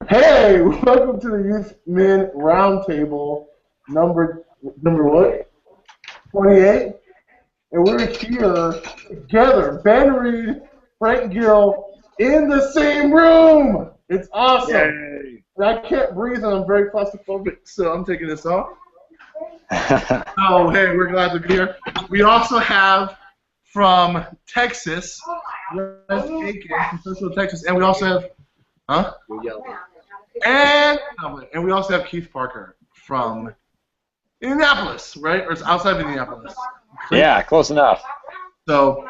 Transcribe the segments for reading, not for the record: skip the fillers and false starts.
Hey, welcome to the Youth Men Roundtable, number what? 28, and we're here together, Ben Reed, Frank Gill, in the same room. It's awesome. Yay. And I can't breathe, and I'm very claustrophobic, so I'm taking this off. Oh, hey, we're glad to be here. We also have from Texas, West Aiken, from Central Texas, and we also have, and we also have Keith Parker from Indianapolis, right? Or it's outside of Indianapolis. Yeah, close enough. So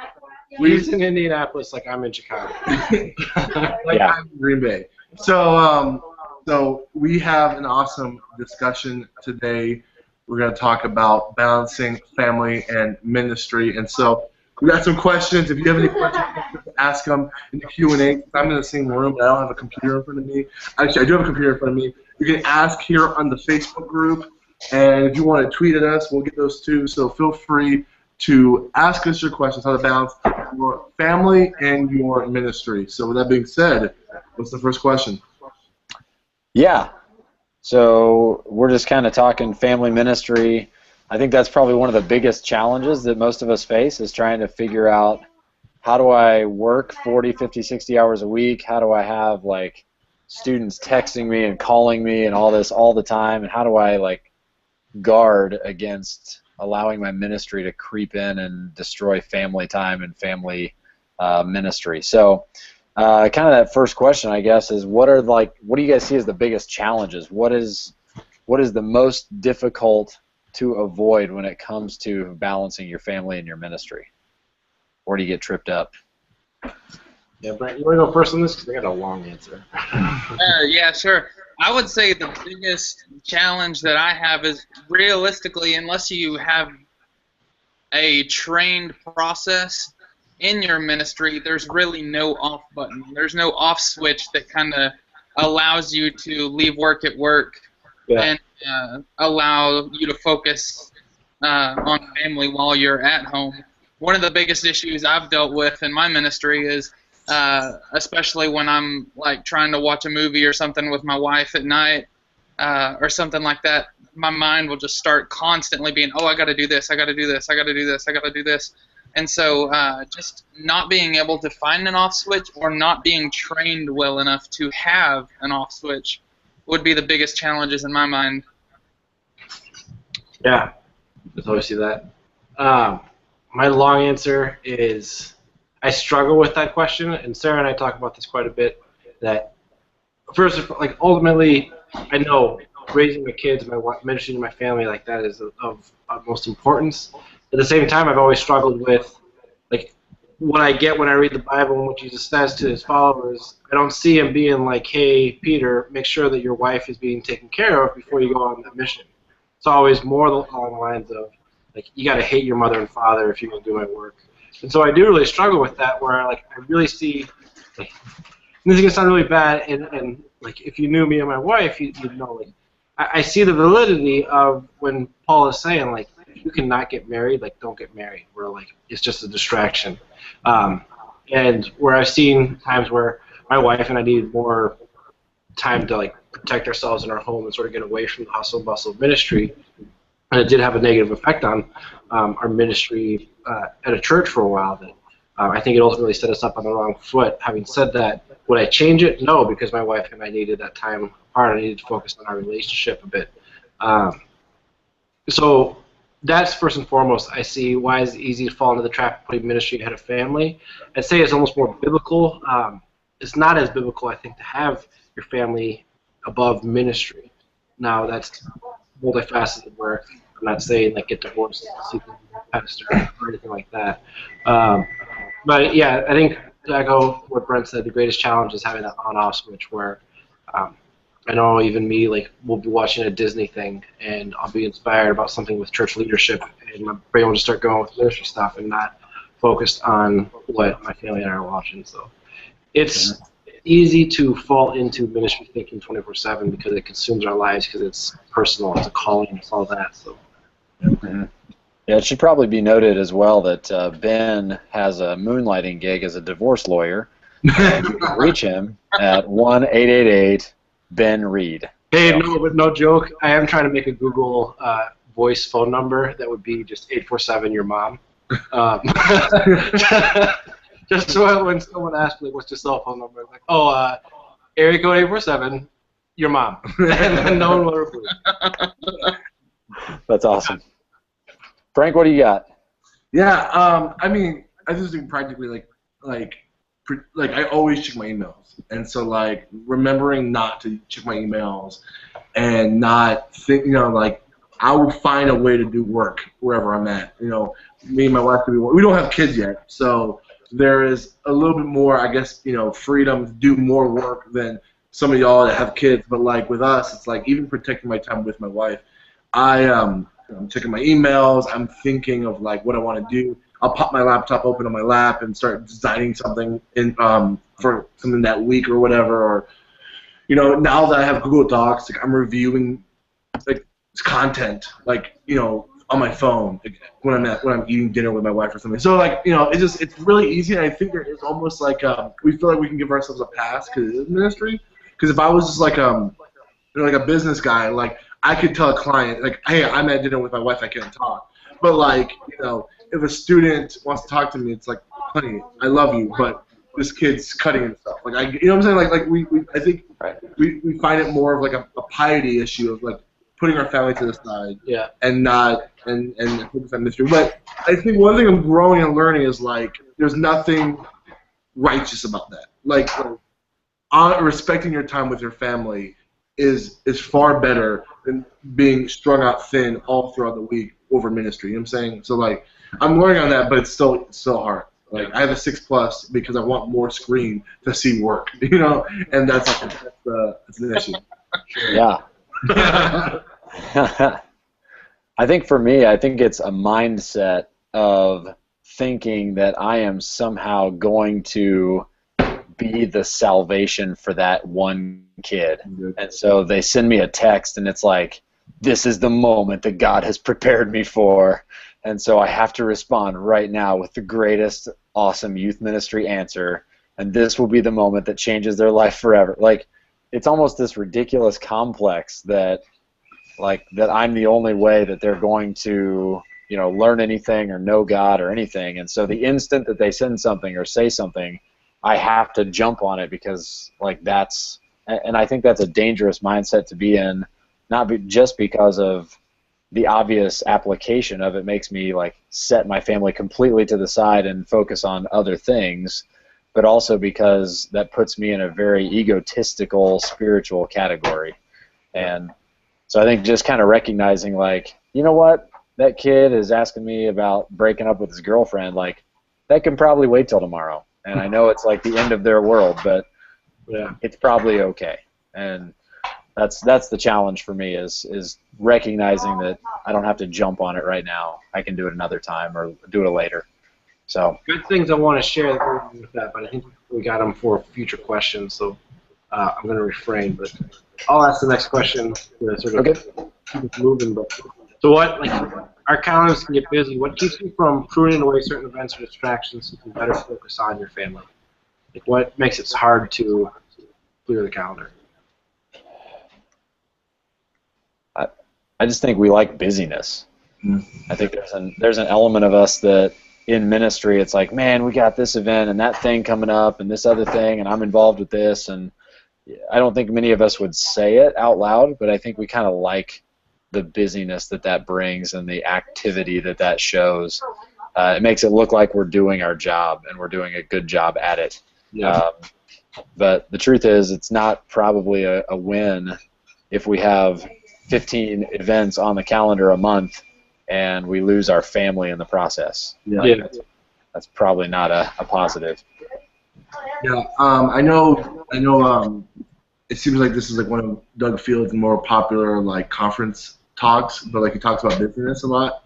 He's in Indianapolis like I'm in Chicago. I'm in Green Bay. So we have an awesome discussion today. We're going to talk about balancing family and ministry. And so we got some questions. If you have any questions, ask them in the Q&A. I'm in the same room, but I don't have a computer in front of me. Actually, I do have a computer in front of me. You can ask here on the Facebook group. And if you want to tweet at us, we'll get those too. So feel free to ask us your questions, how to balance your family and your ministry. So with that being said, what's the first question? Yeah. So we're just kind of talking family ministry. I think that's probably one of the biggest challenges that most of us face is trying to figure out how do I work 40, 50, 60 hours a week? How do I have like students texting me and calling me and all this all the time? And how do I like guard against allowing my ministry to creep in and destroy family time and family ministry? So kind of that first question, I guess, is what do you guys see as the biggest challenges? What is the most difficult to avoid when it comes to balancing your family and your ministry? Where do you get tripped up? Yeah, Brent, you want to go first on this? Because I got a long answer. Yeah, sure. I would say the biggest challenge that I have is realistically, unless you have a trained process in your ministry, there's really no off button. There's no off switch that kind of allows you to leave work at work and allow you to focus on family while you're at home. One of the biggest issues I've dealt with in my ministry is especially when I'm like trying to watch a movie or something with my wife at night or something like that, my mind will just start constantly being, oh, I got to do this, I got to do this, I got to do this, I got to do this. And so just not being able to find an off switch or not being trained well enough to have an off switch would be the biggest challenges in my mind. Yeah, I totally see that. My long answer is I struggle with that question, and Sarah and I talk about this quite a bit, that first, like, ultimately, I know raising my kids, my ministry to my family, like, that is of utmost importance. At the same time, I've always struggled with, like, what I get when I read the Bible and what Jesus says to his followers. I don't see him being like, hey, Peter, make sure that your wife is being taken care of before you go on that mission. It's always more along the lines of, like, you got to hate your mother and father if you're going to do my work. And so I do really struggle with that, where, like, I really see, like, this is going to sound really bad, and like, if you knew me and my wife, you'd know, like, I see the validity of when Paul is saying, like, if you cannot get married, like, don't get married, where, like, it's just a distraction. And where I've seen times where my wife and I needed more time to, like, protect ourselves in our home and sort of get away from the hustle and bustle of ministry, and it did have a negative effect on our ministry at a church for a while. That I think it ultimately set us up on the wrong foot. Having said that, would I change it? No, because my wife and I needed that time apart. I needed to focus on our relationship a bit. So that's first and foremost. I see why it's easy to fall into the trap of putting ministry ahead of family. I'd say it's almost more biblical. It's not as biblical, I think, to have your family above ministry. Now, that's multifaceted, where I'm not saying, like, get divorced, sleep with a pastor, or anything like that. But yeah, I think to echo what Brent said, the greatest challenge is having that on-off switch, where I know even me, like, we'll be watching a Disney thing, and I'll be inspired about something with church leadership, and my brain will just start going with ministry stuff and not focused on what my family and I are watching. So it's easy to fall into ministry thinking 24/7 because it consumes our lives, because it's personal, it's a calling, it's all that. So. Mm-hmm. Yeah, it should probably be noted as well that Ben has a moonlighting gig as a divorce lawyer. You can reach him at 1-888 Ben Reed. Hey, So, no, but no joke. I am trying to make a Google voice phone number that would be just 847 your mom. Just so when someone asks me, like, what's your cell phone number? I'm like, oh, area code 847, your mom. And then no one will reply. that's awesome. Frank, what do you got? Yeah, I mean, I just think practically like I always check my emails, and so like remembering not to check my emails and not think, like I will find a way to do work wherever I'm at. Me and my wife we don't have kids yet, so there is a little bit more, I guess, freedom to do more work than some of y'all that have kids. But like with us, it's like even protecting my time with my wife, I'm checking my emails. I'm thinking of like what I want to do. I'll pop my laptop open on my lap and start designing something for something that week or whatever. Or now that I have Google Docs, like I'm reviewing like content, like on my phone, like, when I'm eating dinner with my wife or something. So like it's really easy. And I think there is almost like we feel like we can give ourselves a pass because it is ministry. Because if I was just like like a business guy, like I could tell a client, like, hey, I'm at dinner with my wife, I can't talk. But like, if a student wants to talk to me, it's like, honey, I love you, but this kid's cutting himself. Like, what I'm saying? Like I think we find it more of like a piety issue of like putting our family to the side, and not and focus on ministry. But I think one thing I'm growing and learning is like, there's nothing righteous about that. Like respecting your time with your family is far better than being strung out thin all throughout the week over ministry. You know what I'm saying? So like I'm learning on that, but it's still hard. Like I have a 6+ because I want more screen to see work, and that's an issue. Yeah. I think for me, it's a mindset of thinking that I am somehow going to be the salvation for that one kid. And so they send me a text and it's like, this is the moment that God has prepared me for. And so I have to respond right now with the greatest awesome youth ministry answer. And this will be the moment that changes their life forever. Like, it's almost this ridiculous complex that I'm the only way that they're going to, learn anything or know God or anything. And so the instant that they send something or say something, I have to jump on it because, and I think that's a dangerous mindset to be in, just because of the obvious application of it makes me, set my family completely to the side and focus on other things, but also because that puts me in a very egotistical spiritual category. And so I think just kind of recognizing, you know what, that kid is asking me about breaking up with his girlfriend, that can probably wait till tomorrow. And I know it's like the end of their world, but it's probably okay. And that's the challenge for me is recognizing that I don't have to jump on it right now. I can do it another time or do it later. So good things I want to share with that, but I think we got them for future questions. So I'm going to refrain, but I'll ask the next question to sort of keep it moving. But so what, our calendars can get busy. What keeps you from pruning away certain events or distractions so you can better focus on your family? What makes it hard to clear the calendar? I just think we like busyness. I think there's an element of us that in ministry it's like, man, we got this event and that thing coming up and this other thing and I'm involved with this, and I don't think many of us would say it out loud, but I think we kind of like the busyness that brings and the activity that shows. It makes it look like we're doing our job and we're doing a good job at it. Yeah. But the truth is, it's not probably a win if we have 15 events on the calendar a month and we lose our family in the process. Yeah. That's probably not a positive. Yeah, I know. It seems like this is one of Doug Field's more popular conference talks, but he talks about business a lot.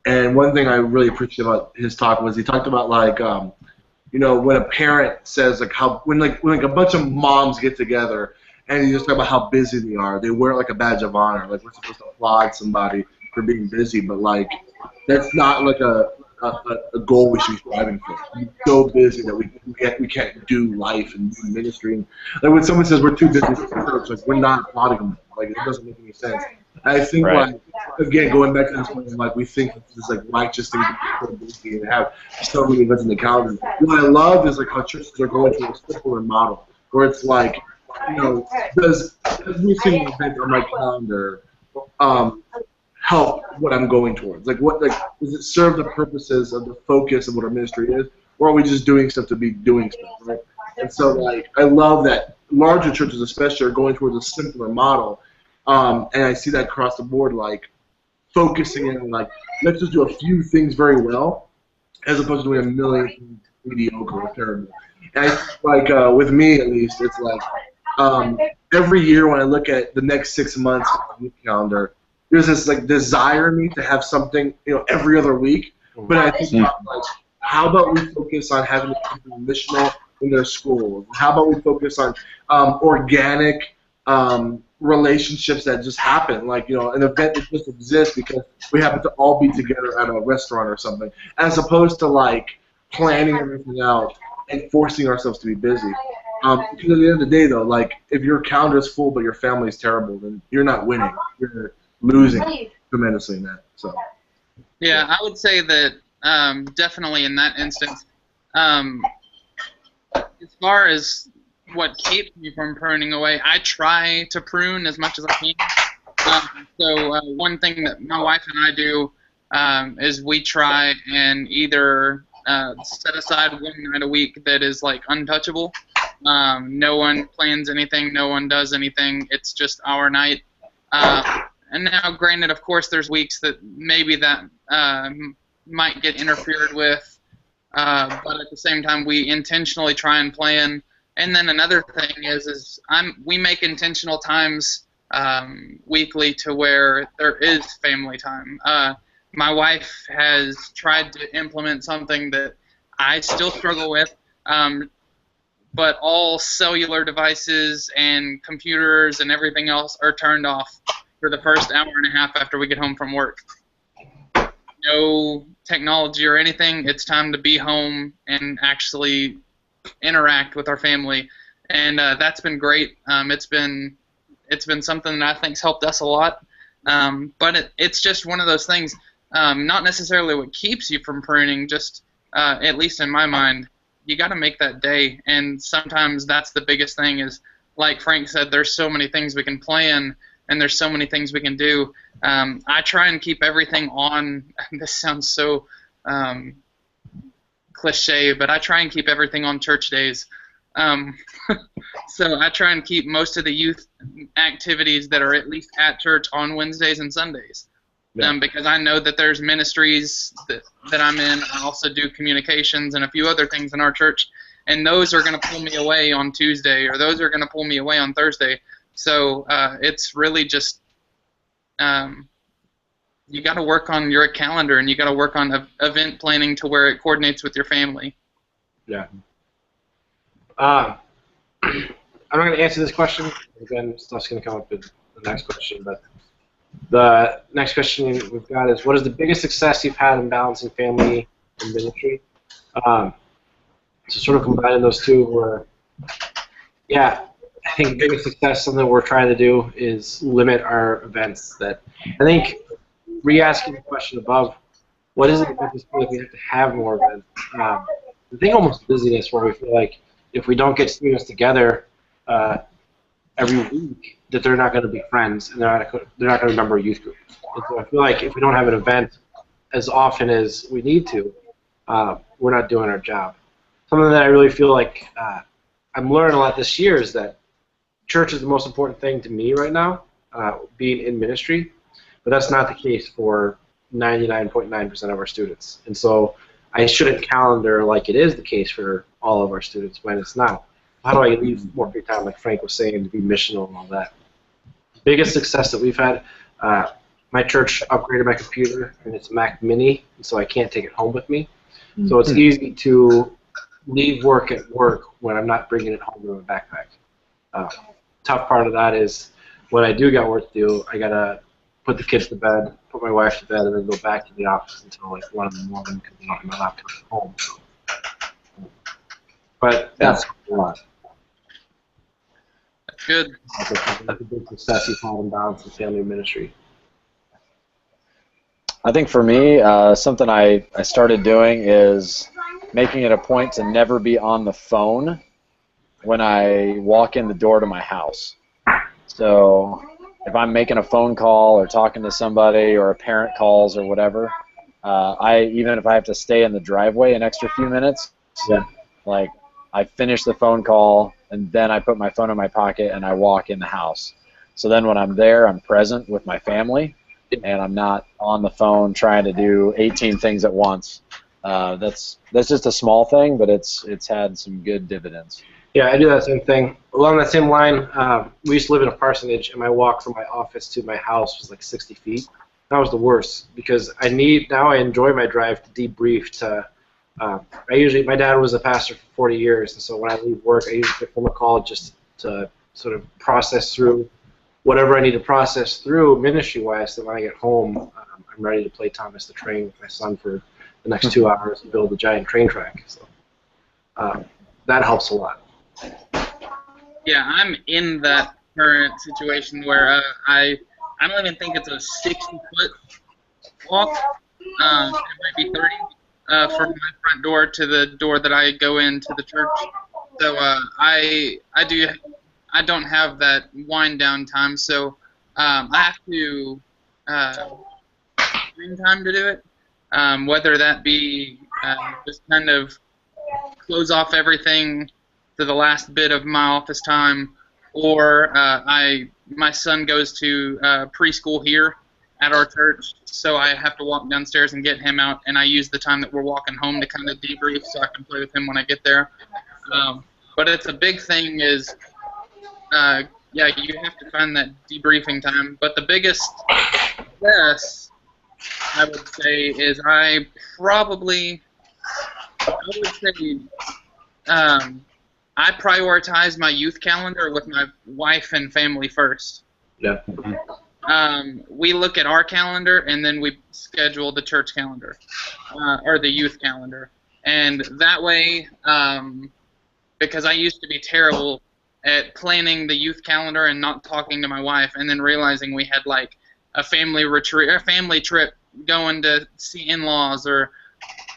And one thing I really appreciate about his talk was he talked about when a parent says when a bunch of moms get together and you just talk about how busy they are, they wear it like a badge of honor. We're supposed to applaud somebody for being busy, but that's not a a goal we should be striving for. We're so busy that we can't do life and do ministry. And like when someone says we're too busy for church, like we're not applauding them. Like it doesn't make any sense. And I think Right. like again going back to this point, like we think it's this like righteous thing to be so busy and have so many events in the calendar. What I love is like how churches are going to a simpler model where it's like, you know, does every single event on my calendar help what I'm going towards? Like, does it serve the purposes of the focus of what our ministry is, or are we just doing stuff to be doing stuff, right? And so, like, I love that larger churches, especially, are going towards a simpler model, and I see that across the board, like, focusing in, like, let's just do a few things very well, as opposed to doing a million things mediocre or terrible. And I think, like, with me at least, it's like every year when I look at the next 6 months of the calendar, there's this like desire in me to have something, you know, every other week. But I think like, how about we focus on having people missional in their schools? How about we focus on organic relationships that just happen, like, you know, an event that just exists because we happen to all be together at a restaurant or something, as opposed to like planning everything out and forcing ourselves to be busy. Because at the end of the day, though, like if your calendar is full but your family is terrible, then you're not winning. You're losing tremendously in that. So. Yeah, I would say that definitely in that instance, as far as what keeps me from pruning away, I try to prune as much as I can. So one thing that my wife and I do is we try and either set aside one night a week that is like untouchable. No one plans anything, no one does anything. It's just our night. And now, granted, of course, there's weeks that maybe that might get interfered with, but at the same time, we intentionally try and plan. And then another thing is we make intentional times weekly to where there is family time. My wife has tried to implement something that I still struggle with, but all cellular devices and computers and everything else are turned off for the first hour and a half after we get home from work. No technology or anything. It's time to be home and actually interact with our family, and that's been great. It's been something that I think's helped us a lot. But it's just one of those things. Not necessarily what keeps you from pruning. Just at least in my mind, you got to make that day, and sometimes that's the biggest thing. Is like Frank said, there's so many things we can plan. And there's so many things we can do. I try and keep everything on. This sounds so cliche, but I try and keep everything on church days. So I try and keep most of the youth activities that are at least at church on Wednesdays and Sundays. Because I know that there's ministries that I'm in. I also do communications and a few other things in our church. And those are going to pull me away on Tuesday, or those are going to pull me away on Thursday. So it's really just you got to work on your calendar, and you got to work on event planning to where it coordinates with your family. Yeah. I'm not going to answer this question. Again, stuff's going to come up in the next question. But the next question we've got is, what is the biggest success you've had in balancing family and ministry? So sort of combining those two, where, yeah, I think the biggest success, something we're trying to do, is limit our events. That I think, re-asking the question above, what is it that makes us feel like we have to have more events? I think almost busyness, where we feel like if we don't get students together every week, that they're not going to be friends, and they're not going to remember a youth group. And so I feel like if we don't have an event as often as we need to, we're not doing our job. Something that I really feel like I'm learning a lot this year is that church is the most important thing to me right now, being in ministry, but that's not the case for 99.9% of our students. And so I shouldn't calendar like it is the case for all of our students when it's not. How do I leave more free time, like Frank was saying, to be missional and all that? The biggest success that we've had, my church upgraded my computer, and it's Mac Mini, so I can't take it home with me. So it's easy to leave work at work when I'm not bringing it home in my backpack. Tough part of that is when I do got work to do, I gotta put the kids to bed, put my wife to bed, and then go back to the office until like 1 in the morning because I don't have my laptop at home. But that's a lot. That's good. That's a big success you've had in balancing family ministry. I think for me, something I started doing is making it a point to never be on the phone when I walk in the door to my house. So if I'm making a phone call or talking to somebody or a parent calls or whatever, even if I have to stay in the driveway an extra few minutes, like I finish the phone call and then I put my phone in my pocket and I walk in the house. So then when I'm there, I'm present with my family and I'm not on the phone trying to do 18 things at once. That's just a small thing, but it's had some good dividends. Yeah, I do that same thing. Along that same line, we used to live in a parsonage, and my walk from my office to my house was like 60 feet. That was the worst because I enjoy my drive to debrief. My dad was a pastor for 40 years, and so when I leave work, I usually give him a call just to sort of process through whatever I need to process through ministry-wise. So when I get home, I'm ready to play Thomas the Train with my son for the next 2 hours and build a giant train track. So that helps a lot. Yeah, I'm in that current situation where I don't even think it's a 60-foot walk. It might be 30 from my front door to the door that I go into the church. So I don't have that wind down time. So I have to find time to do it. Whether that be just kind of close off everything to the last bit of my office time, or my son goes to preschool here at our church, so I have to walk downstairs and get him out, and I use the time that we're walking home to kind of debrief so I can play with him when I get there. But it's a big thing is, yeah, you have to find that debriefing time. But the biggest success, I would say, is I would say I prioritize my youth calendar with my wife and family first. Yeah. We look at our calendar and then we schedule the church calendar or the youth calendar. And that way, because I used to be terrible at planning the youth calendar and not talking to my wife and then realizing we had like a family retreat or a family trip going to see in-laws or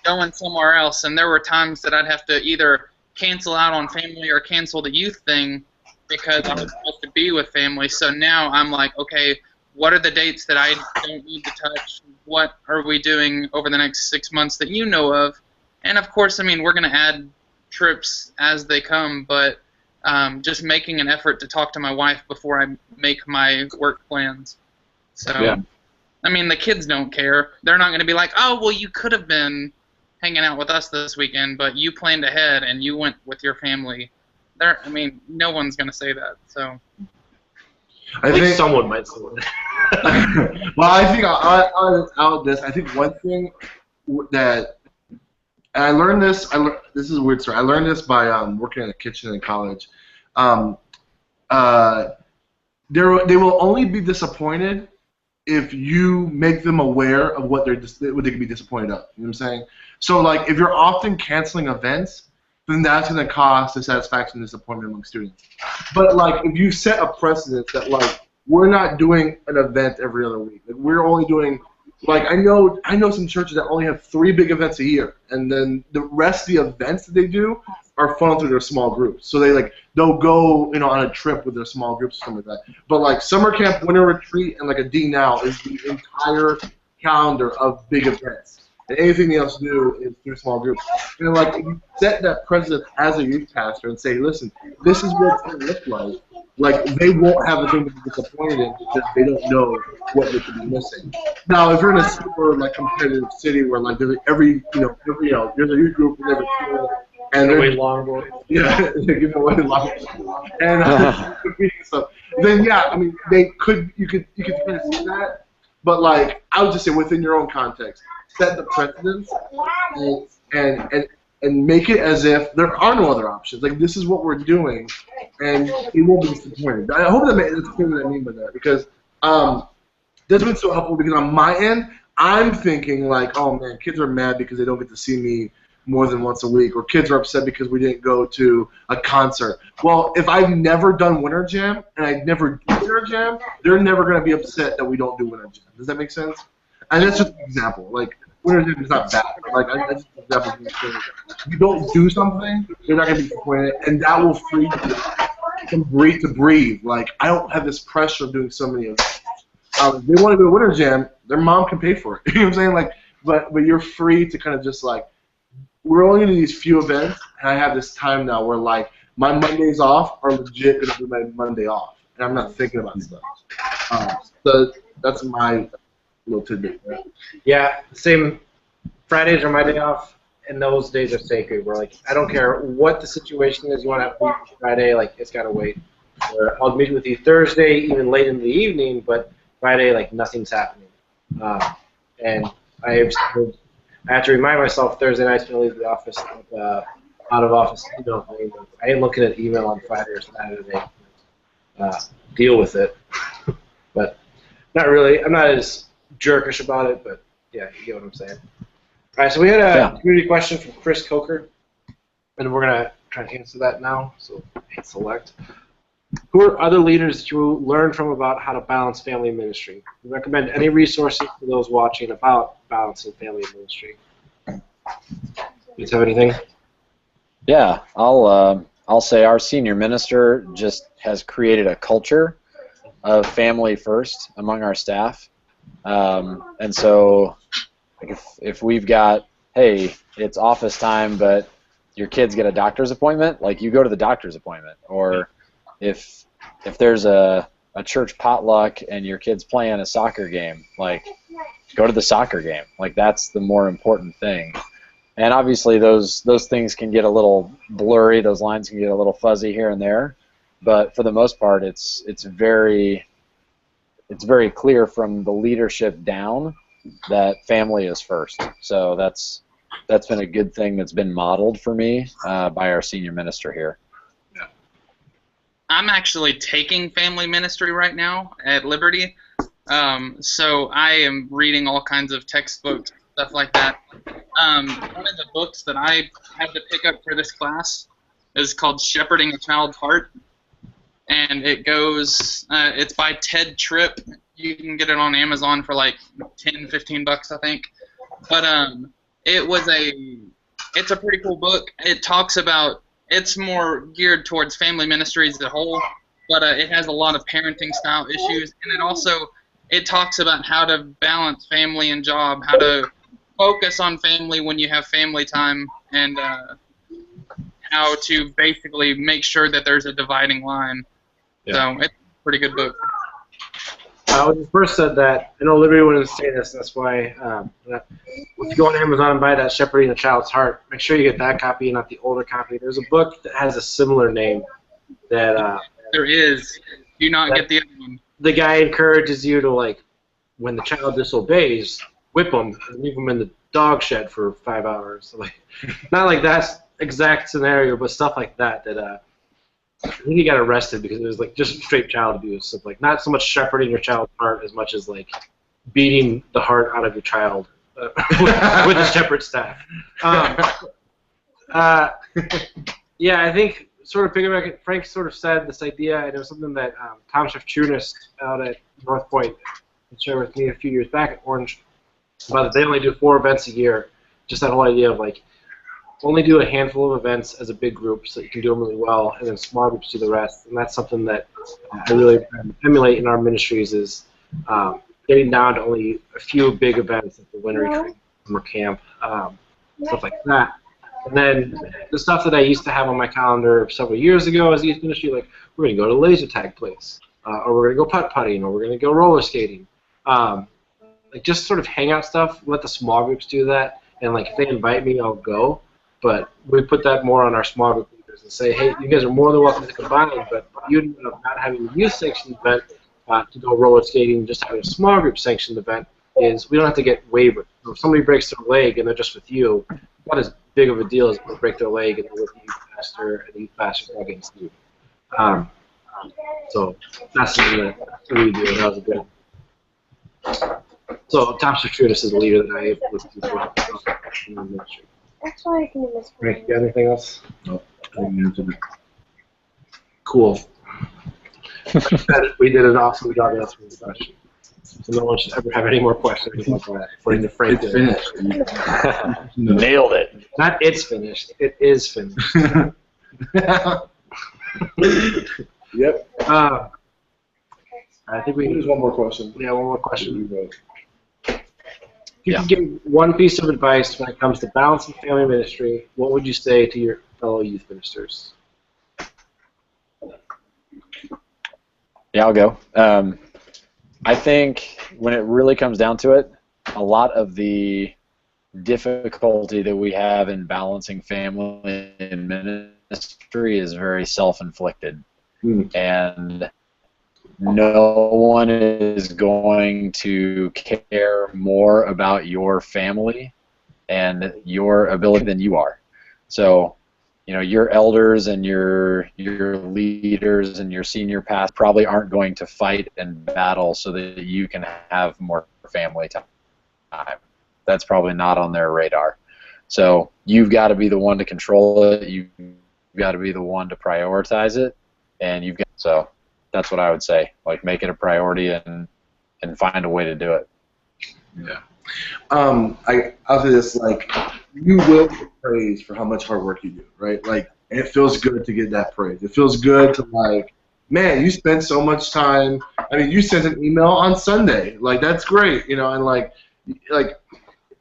going somewhere else, and there were times that I'd have to either cancel out on family or cancel the youth thing because I was supposed to be with family. So now I'm like, okay, what are the dates that I don't need to touch? What are we doing over the next 6 months that you know of? And of course, I mean, we're going to add trips as they come, but just making an effort to talk to my wife before I make my work plans. So, yeah. I mean, the kids don't care. They're not going to be like, oh, well, you could have been hanging out with us this weekend, but you planned ahead and you went with your family. I mean, no one's going to say that. So, I think someone might say that. Well, I think I'll this. I think one thing that, and I learned this. This is a weird story. I learned this by working in a kitchen in college. They will only be disappointed if you make them aware of what they can be disappointed of. You know what I'm saying? So, like, if you're often canceling events, then that's going to cause dissatisfaction and disappointment among students. But, like, if you set a precedent that, like, we're not doing an event every other week. Like, we're only doing, like, I know some churches that only have 3 big events a year, and then the rest of the events that they do are funneled through their small groups. So they'll go, on a trip with their small groups or something like that. But, like, summer camp, winter retreat, and, like, a D now is the entire calendar of big events. And anything else to do is through small groups. And, like, if you set that precedent as a youth pastor and say, listen, this is what it's going to look like, they won't have a thing to be disappointed in because they don't know what they could be missing. Now, if you're in a super, like, competitive city where, like, there's there's a youth group in every school, and they're longboard. Yeah, they're giving away longboard. And competing stuff. Then, yeah, I mean, you could kind of see that. But, like, I would just say within your own context, set the precedence and make it as if there are no other options. Like, this is what we're doing, and you won't be disappointed. I hope that's clear what I mean by that, because That's been so helpful because on my end, I'm thinking like, oh man, kids are mad because they don't get to see me more than once a week, or kids are upset because we didn't go to a concert. Well, if I've never done Winter Jam and I never do Winter Jam, they're never going to be upset that we don't do Winter Jam. Does that make sense? And that's just an example. Like, Winter Jam is not bad. Like, that's just an example. If you don't do something, they're not going to be disappointed, and that will free you to breathe. Like, I don't have this pressure of doing so many of them. If they want to go to Winter Jam, their mom can pay for it. You know what I'm saying? Like, but you're free to kind of just like, we're only going to do these few events, and I have this time now where like my Mondays off are legit going to be my Monday off, and I'm not thinking about stuff. So that's my little tidbit. Yeah, same. Fridays are my day off, and those days are sacred. We're like, I don't care what the situation is. You want to have a Friday, like it's got to wait. Or I'll meet with you Thursday, even late in the evening, but Friday, like nothing's happening. And I have to remind myself Thursday night's going to leave the office out of office email. I ain't looking at email on Friday or Saturday. Deal with it. But not really. I'm not as jerkish about it, but yeah, you get what I'm saying. All right, so we had a community question from Chris Coker, and we're going to try to answer that now. So hit select. Who are other leaders that you learned from about how to balance family and ministry? We recommend any resources for those watching about balancing family and ministry. Do you have anything? Yeah, I'll say our senior minister just has created a culture of family first among our staff, and so like if we've got, hey, it's office time, but your kids get a doctor's appointment, like you go to the doctor's appointment, or if there's a church potluck and your kid's playing a soccer game, like go to the soccer game. Like that's the more important thing. And obviously those things can get a little blurry, those lines can get a little fuzzy here and there, but for the most part it's very clear from the leadership down that family is first. So that's been a good thing that's been modeled for me by our senior minister here. I'm actually taking family ministry right now at Liberty, so I am reading all kinds of textbooks, stuff like that. One of the books that I had to pick up for this class is called Shepherding a Child's Heart, and it's by Ted Tripp. You can get it on Amazon for like $10-15, I think. But it's a pretty cool book. It talks about, it's more geared towards family ministries as a whole, but it has a lot of parenting style issues, and it talks about how to balance family and job, how to focus on family when you have family time, and how to basically make sure that there's a dividing line. Yeah. So it's a pretty good book. When you first said that, I know Liberty wouldn't say this, that's why if you go on Amazon and buy that Shepherding a Child's Heart, make sure you get that copy and not the older copy. There's a book that has a similar name that there is. Do not get the other one. The guy encourages you to, like, when the child disobeys, whip them and leave them in the dog shed for 5 hours. So, like, not like that exact scenario, but stuff like that I think he got arrested because it was like just straight child abuse. So, like, not so much shepherding your child's heart as much as like beating the heart out of your child with a shepherd staff. Yeah, I think sort of piggybacking, Frank sort of said this idea, and it was something that Tom Shefchunas out at North Point shared with me a few years back at Orange, about that they only do 4 events a year. Just that whole idea of like, only do a handful of events as a big group so that you can do them really well, and then small groups do the rest. And that's something that I really emulate in our ministries is getting down to only a few big events like the winter retreat, summer camp, stuff like that. And then the stuff that I used to have on my calendar several years ago as a youth ministry, like we're going to go to laser tag place, or we're going to go putt-putting, or we're going to go roller skating. Like just sort of hangout stuff, let the small groups do that, and like if they invite me, I'll go. But we put that more on our small group leaders and say, hey, you guys are more than welcome to combine, but you end up not having a youth sanctioned event to go roller skating, just having a small group sanctioned event is we don't have to get waivers. So if somebody breaks their leg and they're just with you, not as big of a deal as if they break their leg and they're with the youth pastor and the youth pastor against you. So that's something that we do. That was a good. So Tom Securus is the leader that I look for in the ministry. That's why I can miss. Rick, you got anything else? Nope. I think you answered it. Cool. We did an awesome job answering the question. So no one should ever have any more questions about that. According to Frank. It's finished. No. Nailed it. Not it's finished. It is finished. Yep. I think we There's one more question. Yeah, one more question. If you Yeah. could give one piece of advice when it comes to balancing family ministry, what would you say to your fellow youth ministers? Yeah, I'll go. I think when it really comes down to it, a lot of the difficulty that we have in balancing family and ministry is very self-inflicted. And no one is going to care more about your family and your ability than you are. So, you know, your elders and your leaders and your senior pastors probably aren't going to fight and battle so that you can have more family time. That's probably not on their radar. So you've got to be the one to control it. You've got to be the one to prioritize it, and you've got. So that's what I would say. Like, make it a priority and find a way to do it. Yeah. I'll say this, like, you will get praise for how much hard work you do, right? Like, and it feels good to get that praise. It feels good to, like, man, you spent so much time. I mean, you sent an email on Sunday. Like, that's great, you know, and, like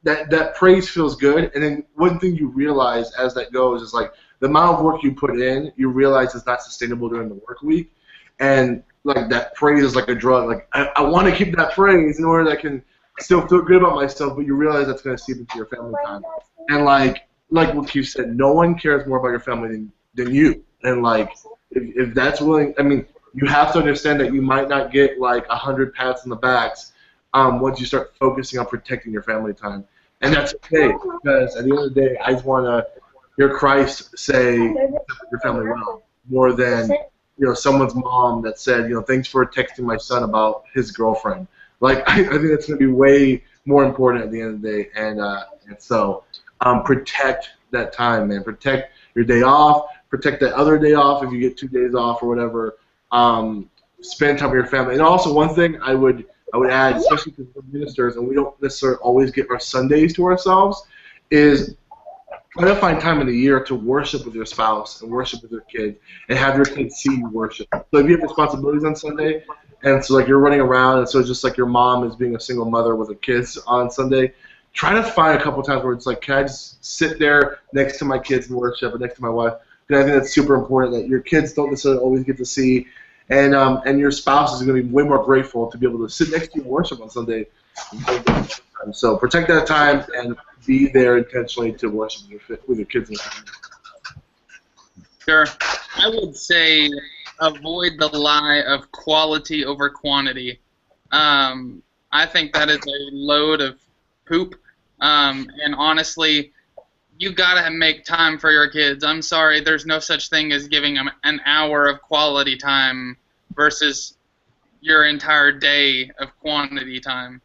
that praise feels good. And then one thing you realize as that goes is, like, the amount of work you put in, you realize is not sustainable during the work week. And, like, that praise is like a drug. Like, I want to keep that praise in order that I can still feel good about myself, but you realize that's going to seep into your family time. And, like what Keith said, no one cares more about your family than you. And, like, if that's willing, I mean, you have to understand that you might not get, like, 100 pats on the backs once you start focusing on protecting your family time. And that's okay, because at the end of the day, I just want to hear Christ say your family well, more than, you know, someone's mom that said, you know, thanks for texting my son about his girlfriend. Like, I think that's going to be way more important at the end of the day. And so protect that time, man. Protect your day off. Protect that other day off if you get 2 days off or whatever. Spend time with your family. And also, one thing I would add, especially to ministers, and we don't necessarily always get our Sundays to ourselves, is try to find time in the year to worship with your spouse and worship with your kids and have your kids see you worship. So if you have responsibilities on Sunday, and so, like, you're running around, and so it's just like your mom is being a single mother with her kids on Sunday, try to find a couple times where it's like, can I just sit there next to my kids and worship, or next to my wife? Because I think that's super important that your kids don't necessarily always get to see, and your spouse is going to be way more grateful to be able to sit next to you and worship on Sunday. So protect that time and be there intentionally to worship with your kids and family. Sure. I would say avoid the lie of quality over quantity. I think that is a load of poop. And honestly, you gotta make time for your kids. I'm sorry, there's no such thing as giving them an hour of quality time versus your entire day of quantity time.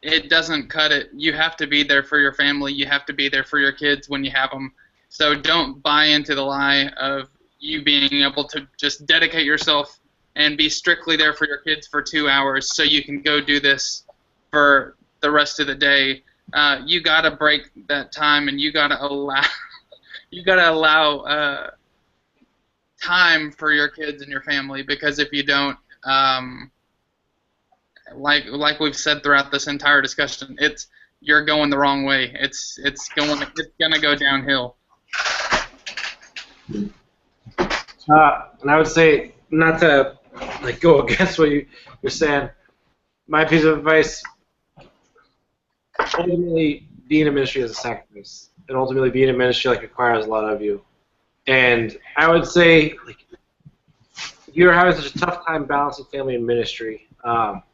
It doesn't cut it. You have to be there for your family. You have to be there for your kids when you have them. So don't buy into the lie of you being able to just dedicate yourself and be strictly there for your kids for 2 hours so you can go do this for the rest of the day. You gotta break that time, and you gotta allow time for your kids and your family, because if you don't, like we've said throughout this entire discussion, you're going the wrong way. It's gonna go downhill. And I would say, not to go against what you're saying, my piece of advice: ultimately, being in ministry is a sacrifice, and ultimately being in ministry requires a lot of you. And I would say, you're having such a tough time balancing family and ministry. One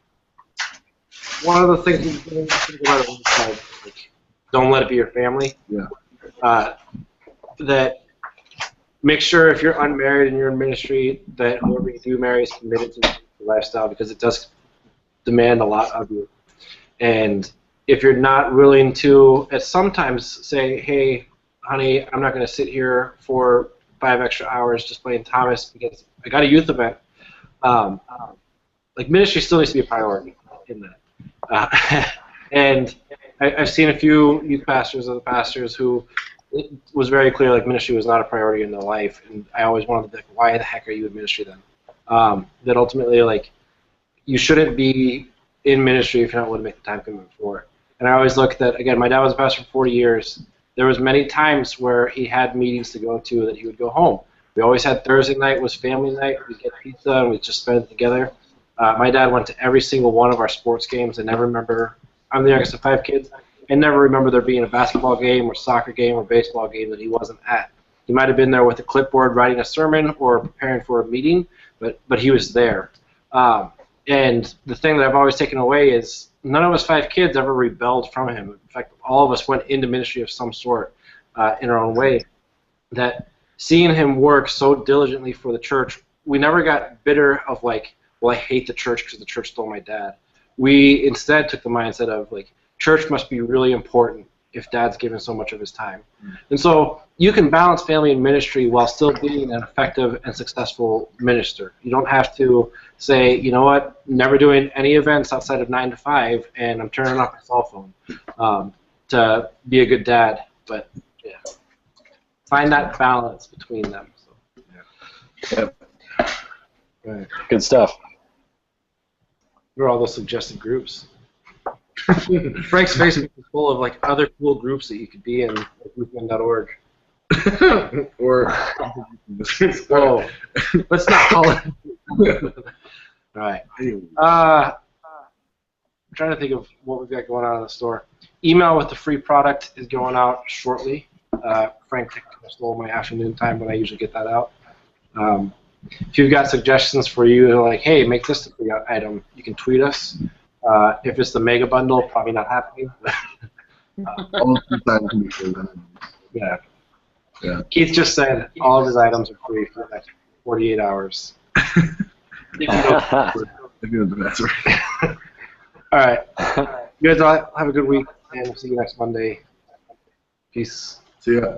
of the things you can think about is don't let it be your family. Yeah. That make sure if you're unmarried and you're in ministry that whoever you do marry is committed to the lifestyle, because it does demand a lot of you. And if you're not willing to, sometimes say, hey, honey, I'm not going to sit here for 5 extra hours just playing Thomas because I got a youth event. Like ministry still needs to be a priority in that. And I've seen a few youth pastors, other pastors who it was very clear like ministry was not a priority in their life, and I always wanted to be like, why the heck are you in ministry then? That ultimately like you shouldn't be in ministry if you're not willing to make the time commitment for it. And I always look at that again. My dad was a pastor for 40 years. There was many times where he had meetings to go to that he would go home. We always had Thursday night was family night. We'd get pizza and we'd just spend it together. My dad went to every single one of our sports games. I never remember. I'm the youngest of 5 kids. I never remember there being a basketball game or soccer game or baseball game that he wasn't at. He might have been there with a clipboard writing a sermon or preparing for a meeting, but he was there. And the thing that I've always taken away is none of us 5 kids ever rebelled from him. In fact, all of us went into ministry of some sort in our own way. That seeing him work so diligently for the church, we never got bitter of like, well, I hate the church because the church stole my dad. We instead took the mindset of like, church must be really important if dad's given so much of his time. And so you can balance family and ministry while still being an effective and successful minister. You don't have to say, you know what, never doing any events outside of 9 to 5 and I'm turning off my cell phone to be a good dad. But yeah, find that balance between them. So. Yep. Right. Good stuff. What are all those suggested groups? Frank's Facebook is full of like other cool groups that you could be in, like youthman.org. Or Whoa, let's not call it. All right. I'm trying to think of what we've got going on in the store. Email with the free product is going out shortly. Frank stole my afternoon time when I usually get that out. If you've got suggestions for you, like, hey, make this a free item, you can tweet us. If it's the mega bundle, probably not happening. all the time can be free. Yeah. Yeah. Keith just said all of his items are free for the next 48 hours. If you know the answer. All right. You guys all have a good week, and we'll see you next Monday. Peace. See ya.